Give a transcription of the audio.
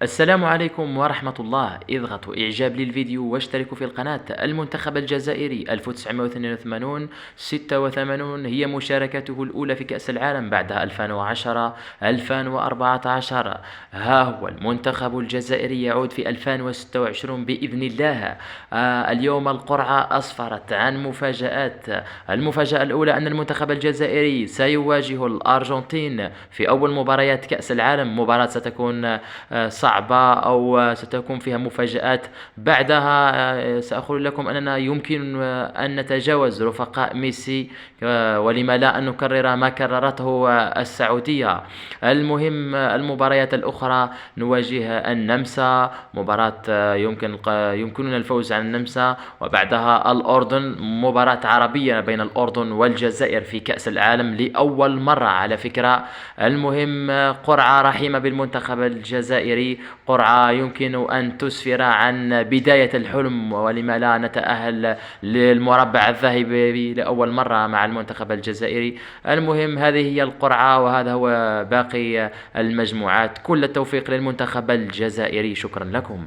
السلام عليكم ورحمة الله. اضغطوا إعجاب للفيديو واشتركوا في القناة. المنتخب الجزائري 1982 86 هي مشاركته الأولى في كأس العالم بعد 2010 2014. ها هو المنتخب الجزائري يعود في 2026 بإذن الله. اليوم القرعة أسفرت عن مفاجآت. المفاجأة الأولى أن المنتخب الجزائري سيواجه الأرجنتين في أول مباريات كأس العالم. مباراة ستكون صعبة أو ستكون فيها مفاجآت. بعدها سأقول لكم أننا يمكن أن نتجاوز رفقاء ميسي، ولما لا أن نكرر ما كررته السعودية. المهم المباريات الأخرى نواجه النمسا، مباراة يمكننا الفوز على النمسا، وبعدها الأردن، مباراة عربية بين الأردن والجزائر في كأس العالم لأول مرة على فكرة. المهم قرعة رحيمة بالمنتخب الجزائري، قرعة يمكن أن تسفر عن بداية الحلم، ولما لا نتأهل للمربع الذهبي لأول مرة مع المنتخب الجزائري. المهم هذه هي القرعة وهذا هو باقي المجموعات. كل التوفيق للمنتخب الجزائري. شكرا لكم.